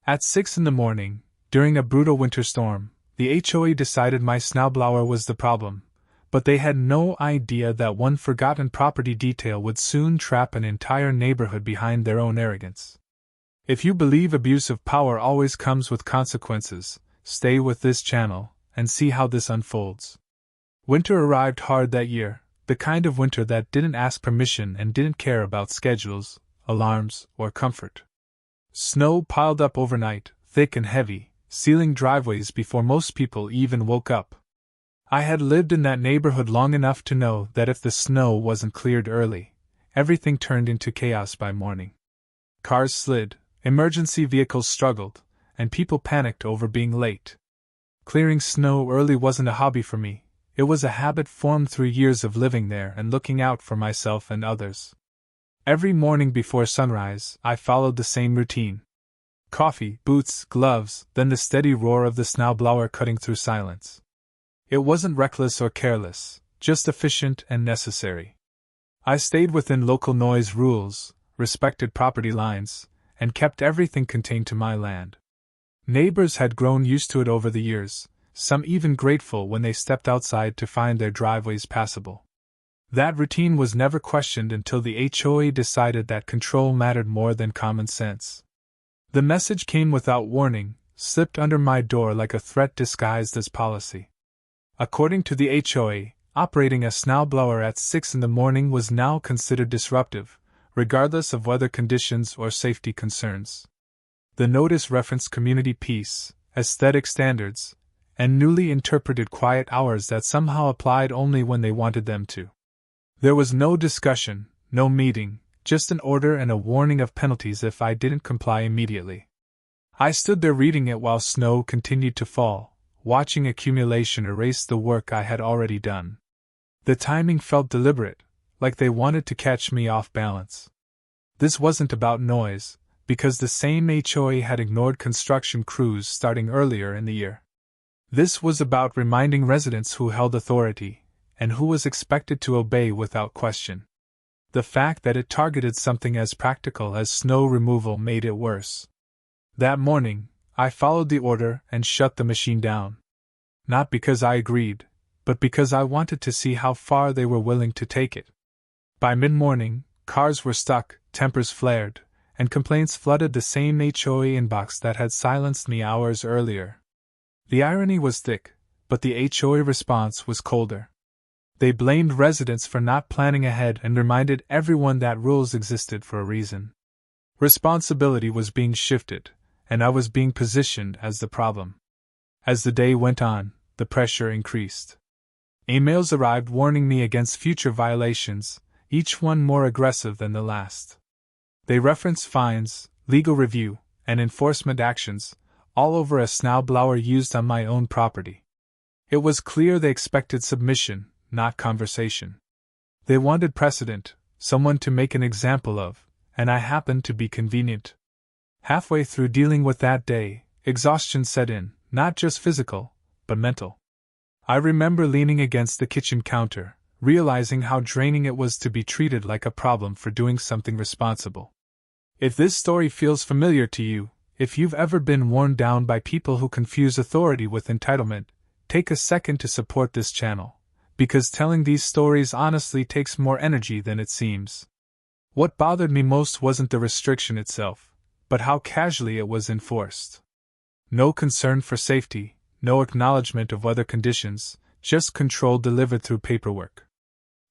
At 6 in the morning, during a brutal winter storm, the HOA decided my snowblower was the problem, but they had no idea that one forgotten property detail would soon trap an entire neighborhood behind their own arrogance. If you believe abuse of power always comes with consequences, stay with this channel and see how this unfolds. Winter arrived hard that year, the kind of winter that didn't ask permission and didn't care about schedules, alarms, or comfort. Snow piled up overnight, thick and heavy, sealing driveways before most people even woke up. I had lived in that neighborhood long enough to know that if the snow wasn't cleared early, everything turned into chaos by morning. Cars slid, emergency vehicles struggled, and people panicked over being late. Clearing snow early wasn't a hobby for me, it was a habit formed through years of living there and looking out for myself and others. Every morning before sunrise, I followed the same routine. Coffee, boots, gloves, then the steady roar of the snowblower cutting through silence. It wasn't reckless or careless, just efficient and necessary. I stayed within local noise rules, respected property lines, and kept everything contained to my land. Neighbors had grown used to it over the years, some even grateful when they stepped outside to find their driveways passable. That routine was never questioned until the HOA decided that control mattered more than common sense. The message came without warning, slipped under my door like a threat disguised as policy. According to the HOA, operating a snowblower at 6 in the morning was now considered disruptive, regardless of weather conditions or safety concerns. The notice referenced community peace, aesthetic standards, and newly interpreted quiet hours that somehow applied only when they wanted them to. There was no discussion, no meeting, just an order and a warning of penalties if I didn't comply immediately. I stood there reading it while snow continued to fall, watching accumulation erase the work I had already done. The timing felt deliberate, like they wanted to catch me off balance. This wasn't about noise, because the same HOA had ignored construction crews starting earlier in the year. This was about reminding residents who held authority, and who was expected to obey without question. The fact that it targeted something as practical as snow removal made it worse. That morning, I followed the order and shut the machine down. Not because I agreed, but because I wanted to see how far they were willing to take it. By mid-morning, cars were stuck, tempers flared, and complaints flooded the same HOA inbox that had silenced me hours earlier. The irony was thick, but the HOA response was colder. They blamed residents for not planning ahead and reminded everyone that rules existed for a reason. Responsibility was being shifted, and I was being positioned as the problem. As the day went on, the pressure increased. Emails arrived warning me against future violations, each one more aggressive than the last. They referenced fines, legal review, and enforcement actions, all over a snowblower used on my own property. It was clear they expected submission, not conversation. They wanted precedent, someone to make an example of, and I happened to be convenient. Halfway through dealing with that day, exhaustion set in, not just physical, but mental. I remember leaning against the kitchen counter, realizing how draining it was to be treated like a problem for doing something responsible. If this story feels familiar to you, if you've ever been worn down by people who confuse authority with entitlement, take a second to support this channel, because telling these stories honestly takes more energy than it seems. What bothered me most wasn't the restriction itself, but how casually it was enforced. No concern for safety, no acknowledgement of weather conditions, just control delivered through paperwork.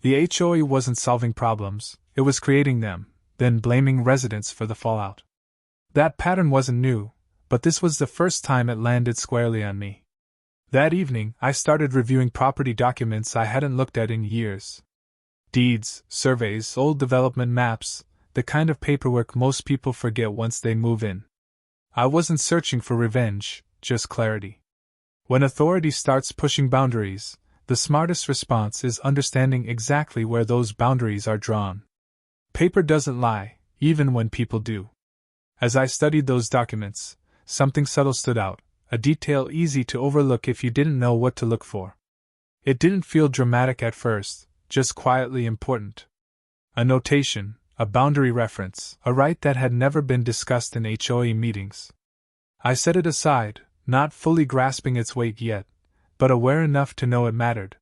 The HOA wasn't solving problems, it was creating them, then blaming residents for the fallout. That pattern wasn't new, but this was the first time it landed squarely on me. That evening, I started reviewing property documents I hadn't looked at in years. Deeds, surveys, old development maps, the kind of paperwork most people forget once they move in. I wasn't searching for revenge, just clarity. When authority starts pushing boundaries, the smartest response is understanding exactly where those boundaries are drawn. Paper doesn't lie, even when people do. As I studied those documents, something subtle stood out, a detail easy to overlook if you didn't know what to look for. It didn't feel dramatic at first, just quietly important. A notation, a boundary reference, a right that had never been discussed in HOA meetings. I set it aside, not fully grasping its weight yet, but aware enough to know it mattered.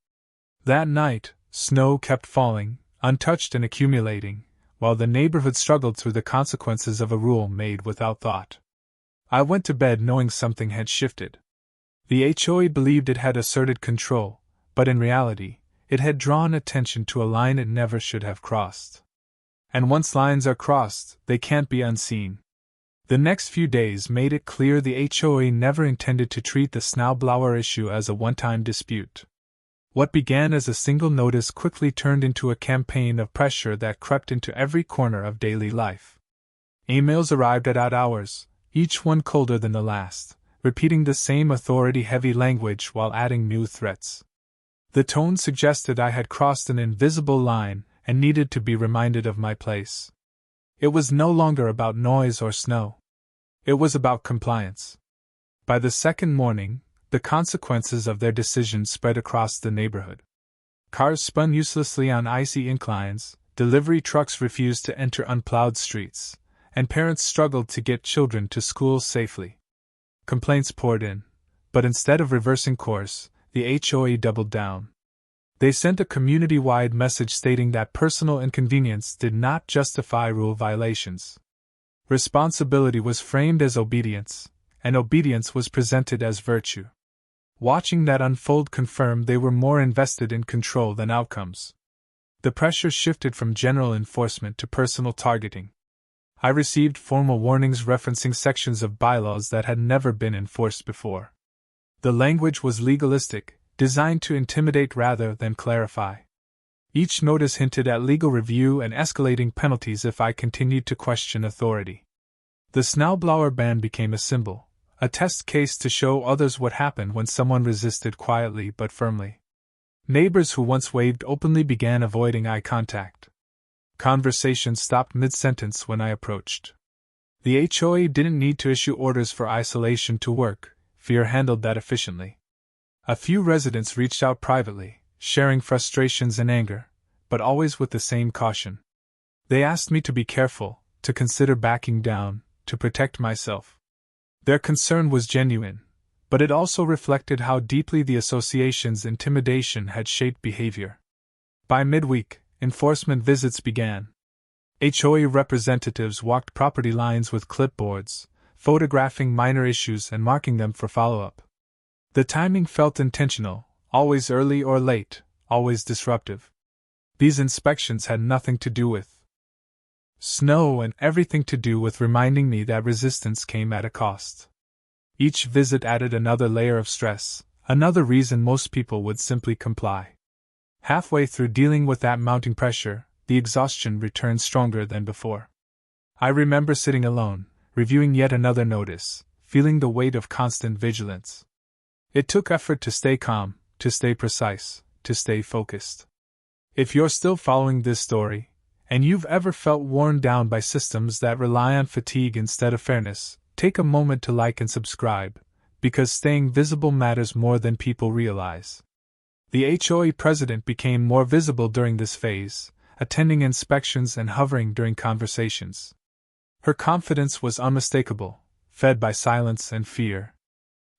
That night, snow kept falling, untouched and accumulating, while the neighborhood struggled through the consequences of a rule made without thought. I went to bed knowing something had shifted. The HOA believed it had asserted control, but in reality, it had drawn attention to a line it never should have crossed. And once lines are crossed, they can't be unseen. The next few days made it clear the HOA never intended to treat the Snowblower issue as a one-time dispute. What began as a single notice quickly turned into a campaign of pressure that crept into every corner of daily life. Emails arrived at odd hours, each one colder than the last, repeating the same authority-heavy language while adding new threats. The tone suggested I had crossed an invisible line and needed to be reminded of my place. It was no longer about noise or snow. It was about compliance. By the second morning, the consequences of their decision spread across the neighborhood. Cars spun uselessly on icy inclines, delivery trucks refused to enter unplowed streets, and parents struggled to get children to school safely. Complaints poured in, but instead of reversing course, the HOA doubled down. They sent a community-wide message stating that personal inconvenience did not justify rule violations. Responsibility was framed as obedience, and obedience was presented as virtue. Watching that unfold confirmed they were more invested in control than outcomes. The pressure shifted from general enforcement to personal targeting. I received formal warnings referencing sections of bylaws that had never been enforced before. The language was legalistic, designed to intimidate rather than clarify. Each notice hinted at legal review and escalating penalties if I continued to question authority. The Snowblower ban became a symbol, a test case to show others what happened when someone resisted quietly but firmly. Neighbors who once waved openly began avoiding eye contact. Conversation stopped mid-sentence when I approached. The HOA didn't need to issue orders for isolation to work, fear handled that efficiently. A few residents reached out privately, sharing frustrations and anger, but always with the same caution. They asked me to be careful, to consider backing down, to protect myself. Their concern was genuine, but it also reflected how deeply the association's intimidation had shaped behavior. By midweek, enforcement visits began. HOA representatives walked property lines with clipboards, photographing minor issues and marking them for follow-up. The timing felt intentional, always early or late, always disruptive. These inspections had nothing to do with snow and everything to do with reminding me that resistance came at a cost. Each visit added another layer of stress, another reason most people would simply comply. Halfway through dealing with that mounting pressure, the exhaustion returned stronger than before. I remember sitting alone, reviewing yet another notice, feeling the weight of constant vigilance. It took effort to stay calm, to stay precise, to stay focused. If you're still following this story, and you've ever felt worn down by systems that rely on fatigue instead of fairness, take a moment to like and subscribe, because staying visible matters more than people realize. The HOA president became more visible during this phase, attending inspections and hovering during conversations. Her confidence was unmistakable, fed by silence and fear.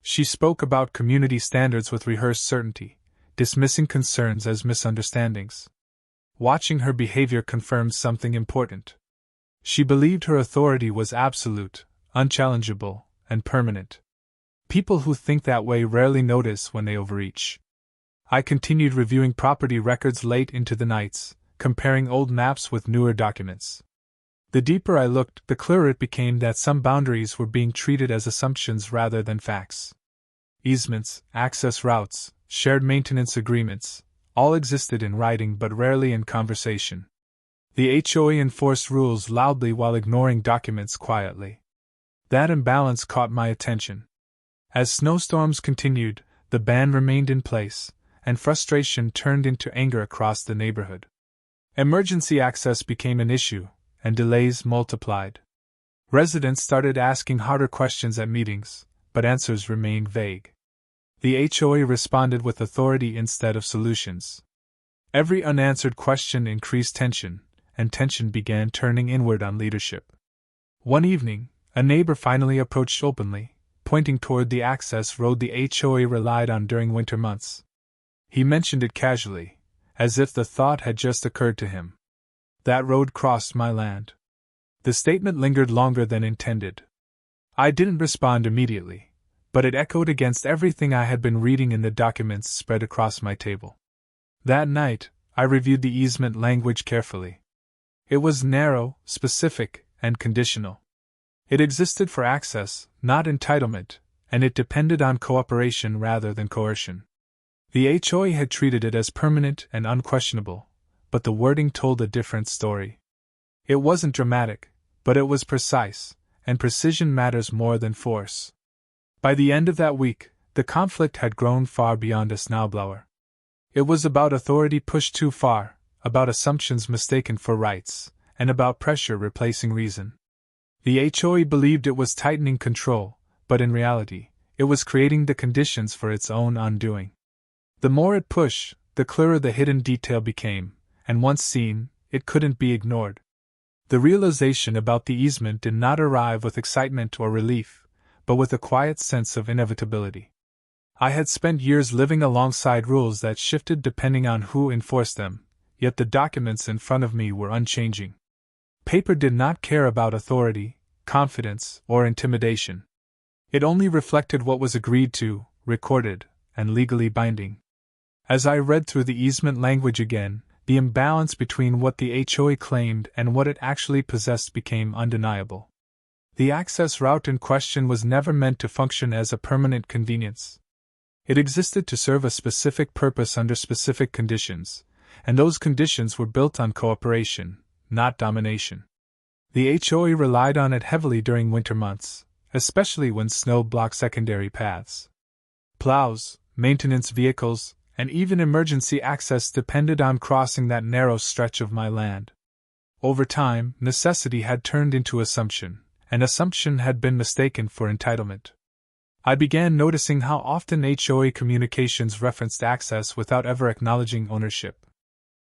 She spoke about community standards with rehearsed certainty, dismissing concerns as misunderstandings. Watching her behavior confirmed something important. She believed her authority was absolute, unchallengeable, and permanent. People who think that way rarely notice when they overreach. I continued reviewing property records late into the nights, comparing old maps with newer documents. The deeper I looked, the clearer it became that some boundaries were being treated as assumptions rather than facts. Easements, access routes, shared maintenance agreements, all existed in writing but rarely in conversation. The HOA enforced rules loudly while ignoring documents quietly. That imbalance caught my attention. As snowstorms continued, the ban remained in place, and frustration turned into anger across the neighborhood. Emergency access became an issue, and delays multiplied. Residents started asking harder questions at meetings, but answers remained vague. The HOA responded with authority instead of solutions. Every unanswered question increased tension, and tension began turning inward on leadership. One evening, a neighbor finally approached openly, pointing toward the access road the HOA relied on during winter months. He mentioned it casually, as if the thought had just occurred to him. That road crossed my land. The statement lingered longer than intended. I didn't respond immediately, but it echoed against everything I had been reading in the documents spread across my table. That night, I reviewed the easement language carefully. It was narrow, specific, and conditional. It existed for access, not entitlement, and it depended on cooperation rather than coercion. The HOA had treated it as permanent and unquestionable, but the wording told a different story. It wasn't dramatic, but it was precise, and precision matters more than force. By the end of that week, the conflict had grown far beyond a snowblower. It was about authority pushed too far, about assumptions mistaken for rights, and about pressure replacing reason. The HOA believed it was tightening control, but in reality, it was creating the conditions for its own undoing. The more it pushed, the clearer the hidden detail became, and once seen, it couldn't be ignored. The realization about the easement did not arrive with excitement or relief, but with a quiet sense of inevitability. I had spent years living alongside rules that shifted depending on who enforced them, yet the documents in front of me were unchanging. Paper did not care about authority, confidence, or intimidation. It only reflected what was agreed to, recorded, and legally binding. As I read through the easement language again, the imbalance between what the HOA claimed and what it actually possessed became undeniable. The access route in question was never meant to function as a permanent convenience. It existed to serve a specific purpose under specific conditions, and those conditions were built on cooperation, not domination. The HOA relied on it heavily during winter months, especially when snow blocked secondary paths. Plows, maintenance vehicles, and even emergency access depended on crossing that narrow stretch of my land. Over time, necessity had turned into assumption, and assumption had been mistaken for entitlement. I began noticing how often HOA communications referenced access without ever acknowledging ownership.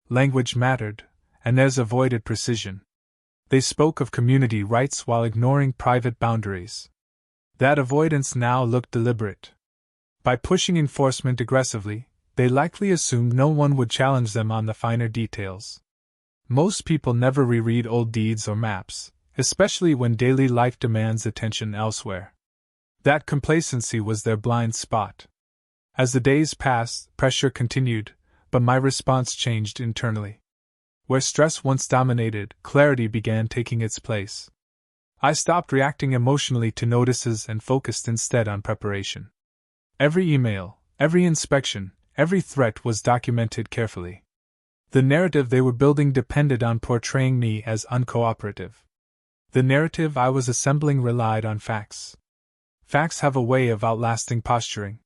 Language mattered, and theirs avoided precision. They spoke of community rights while ignoring private boundaries. That avoidance now looked deliberate. By pushing enforcement aggressively, they likely assumed no one would challenge them on the finer details. Most people never reread old deeds or maps, especially when daily life demands attention elsewhere. That complacency was their blind spot. As the days passed, pressure continued, but my response changed internally. Where stress once dominated, clarity began taking its place. I stopped reacting emotionally to notices and focused instead on preparation. Every email, every inspection, every threat was documented carefully. The narrative they were building depended on portraying me as uncooperative. The narrative I was assembling relied on facts. Facts have a way of outlasting posturing.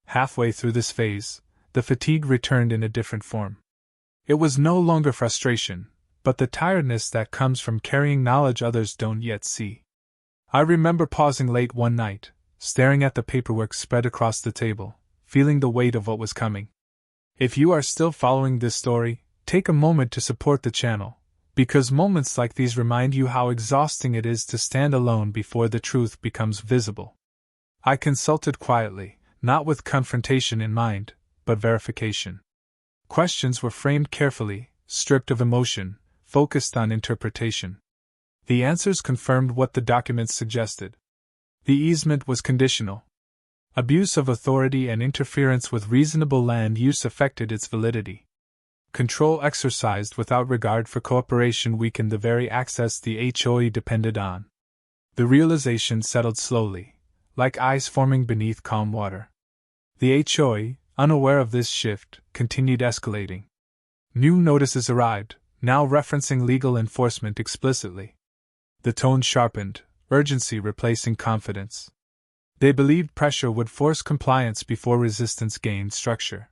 Halfway through this phase, the fatigue returned in a different form. It was no longer frustration, but the tiredness that comes from carrying knowledge others don't yet see. I remember pausing late one night, staring at the paperwork spread across the table, feeling the weight of what was coming. If you are still following this story, take a moment to support the channel, because moments like these remind you how exhausting it is to stand alone before the truth becomes visible. I consulted quietly, not with confrontation in mind, but verification. Questions were framed carefully, stripped of emotion, focused on interpretation. The answers confirmed what the documents suggested. The easement was conditional. Abuse of authority and interference with reasonable land use affected its validity. Control exercised without regard for cooperation weakened the very access the HOA depended on. The realization settled slowly, like ice forming beneath calm water. The HOA, unaware of this shift, continued escalating. New notices arrived, now referencing legal enforcement explicitly. The tone sharpened, urgency replacing confidence. They believed pressure would force compliance before resistance gained structure.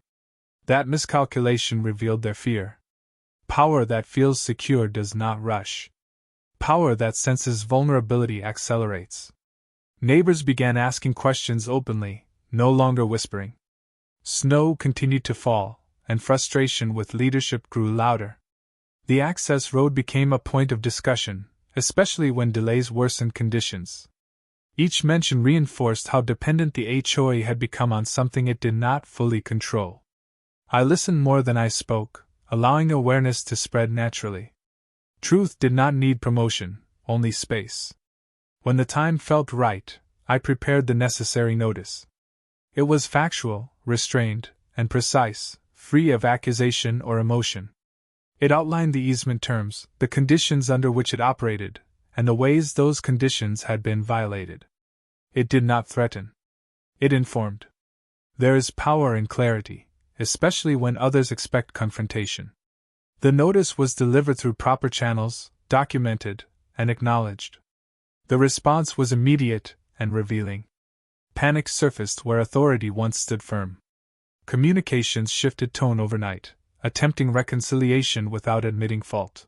That miscalculation revealed their fear. Power that feels secure does not rush. Power that senses vulnerability accelerates. Neighbors began asking questions openly, no longer whispering. Snow continued to fall, and frustration with leadership grew louder. The access road became a point of discussion, especially when delays worsened conditions. Each mention reinforced how dependent the HOA had become on something it did not fully control. I listened more than I spoke, allowing awareness to spread naturally. Truth did not need promotion, only space. When the time felt right, I prepared the necessary notice. It was factual, restrained, and precise, free of accusation or emotion. It outlined the easement terms, the conditions under which it operated, and the ways those conditions had been violated. It did not threaten. It informed. There is power in clarity, especially when others expect confrontation. The notice was delivered through proper channels, documented, and acknowledged. The response was immediate and revealing. Panic surfaced where authority once stood firm. Communications shifted tone overnight, attempting reconciliation without admitting fault.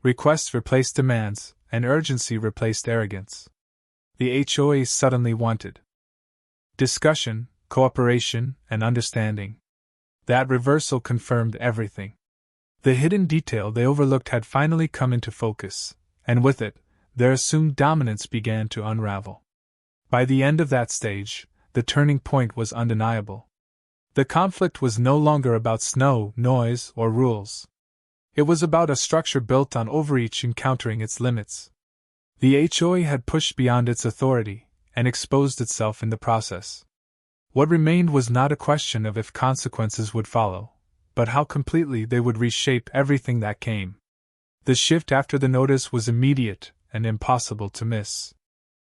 Requests replaced demands, and urgency replaced arrogance. The HOA suddenly wanted discussion, cooperation, and understanding. That reversal confirmed everything. The hidden detail they overlooked had finally come into focus, and with it, their assumed dominance began to unravel. By the end of that stage, the turning point was undeniable. The conflict was no longer about snow, noise, or rules. It was about a structure built on overreach encountering its limits. The HOA had pushed beyond its authority, and exposed itself in the process. What remained was not a question of if consequences would follow, but how completely they would reshape everything that came. The shift after the notice was immediate and impossible to miss.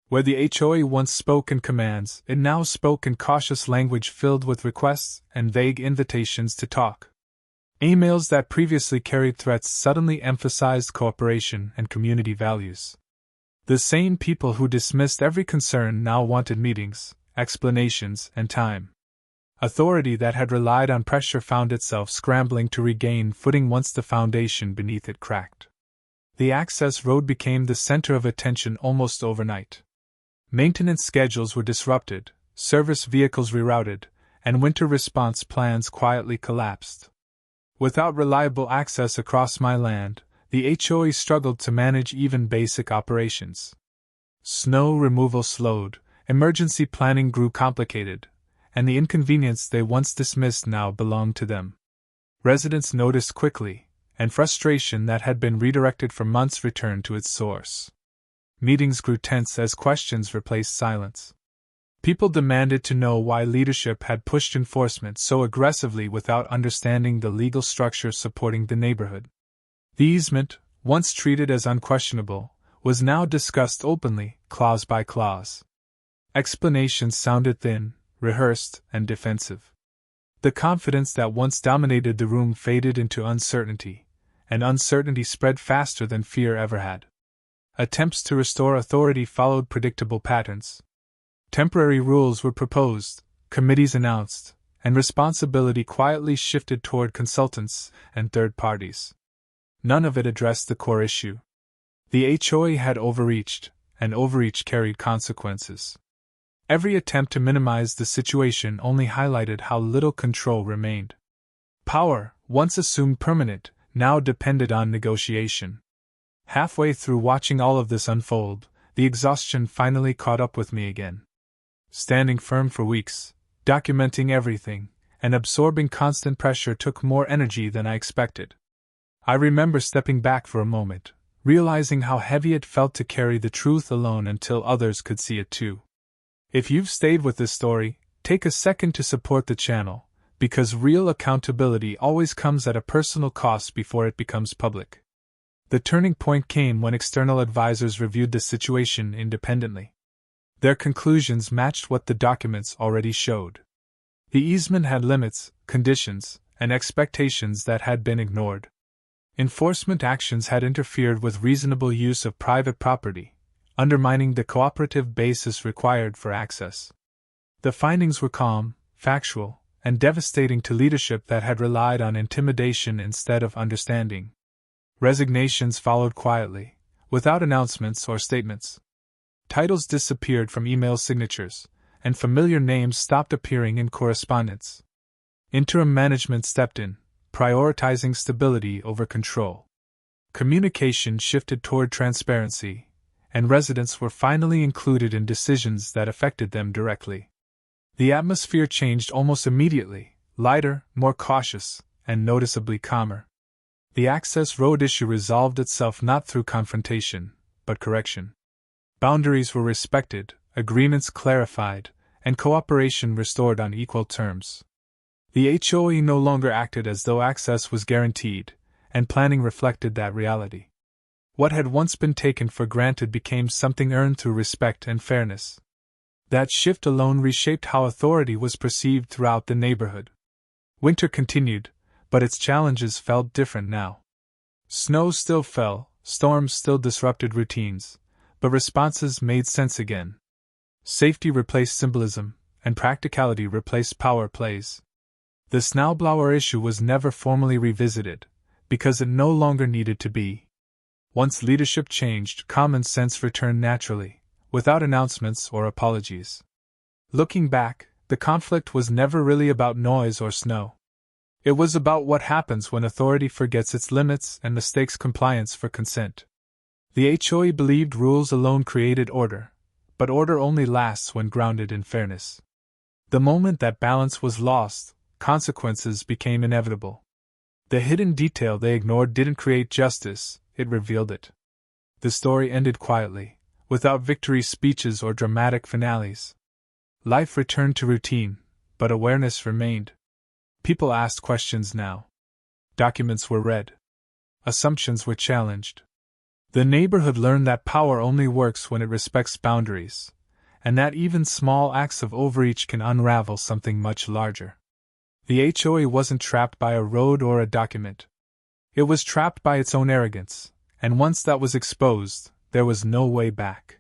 Where the HOA once spoke in commands, it now spoke in cautious language filled with requests and vague invitations to talk. Emails that previously carried threats suddenly emphasized cooperation and community values. The same people who dismissed every concern now wanted meetings, explanations, and time. Authority that had relied on pressure found itself scrambling to regain footing once the foundation beneath it cracked. The access road became the center of attention almost overnight. Maintenance schedules were disrupted, service vehicles rerouted, and winter response plans quietly collapsed. Without reliable access across my land, the HOA struggled to manage even basic operations. Snow removal slowed, emergency planning grew complicated, and the inconvenience they once dismissed now belonged to them. Residents noticed quickly, and frustration that had been redirected for months returned to its source. Meetings grew tense as questions replaced silence. People demanded to know why leadership had pushed enforcement so aggressively without understanding the legal structure supporting the neighborhood. The easement, once treated as unquestionable, was now discussed openly, clause by clause. Explanations sounded thin, rehearsed, and defensive. The confidence that once dominated the room faded into uncertainty, and uncertainty spread faster than fear ever had. Attempts to restore authority followed predictable patterns. Temporary rules were proposed, committees announced, and responsibility quietly shifted toward consultants and third parties. None of it addressed the core issue. The HOA had overreached, and overreach carried consequences. Every attempt to minimize the situation only highlighted how little control remained. Power, once assumed permanent, now depended on negotiation. Halfway through watching all of this unfold, the exhaustion finally caught up with me again. Standing firm for weeks, documenting everything, and absorbing constant pressure took more energy than I expected. I remember stepping back for a moment, realizing how heavy it felt to carry the truth alone until others could see it too. If you've stayed with this story, take a second to support the channel, because real accountability always comes at a personal cost before it becomes public. The turning point came when external advisors reviewed the situation independently. Their conclusions matched what the documents already showed. The easement had limits, conditions, and expectations that had been ignored. Enforcement actions had interfered with reasonable use of private property, undermining the cooperative basis required for access. The findings were calm, factual, and devastating to leadership that had relied on intimidation instead of understanding. Resignations followed quietly, without announcements or statements. Titles disappeared from email signatures, and familiar names stopped appearing in correspondence. Interim management stepped in, prioritizing stability over control. Communication shifted toward transparency, and residents were finally included in decisions that affected them directly. The atmosphere changed almost immediately, lighter, more cautious, and noticeably calmer. The access road issue resolved itself not through confrontation, but correction. Boundaries were respected, agreements clarified, and cooperation restored on equal terms. The HOA no longer acted as though access was guaranteed, and planning reflected that reality. What had once been taken for granted became something earned through respect and fairness. That shift alone reshaped how authority was perceived throughout the neighborhood. Winter continued, but its challenges felt different now. Snow still fell, storms still disrupted routines, but responses made sense again. Safety replaced symbolism, and practicality replaced power plays. The Snowblower issue was never formally revisited, because it no longer needed to be. Once leadership changed, common sense returned naturally, without announcements or apologies. Looking back, the conflict was never really about noise or snow. It was about what happens when authority forgets its limits and mistakes compliance for consent. The HOA believed rules alone created order, but order only lasts when grounded in fairness. The moment that balance was lost, consequences became inevitable. The hidden detail they ignored didn't create justice, it revealed it. The story ended quietly, without victory speeches or dramatic finales. Life returned to routine, but awareness remained. People asked questions now. Documents were read. Assumptions were challenged. The neighborhood learned that power only works when it respects boundaries, and that even small acts of overreach can unravel something much larger. The HOA wasn't trapped by a road or a document. It was trapped by its own arrogance, and once that was exposed, there was no way back.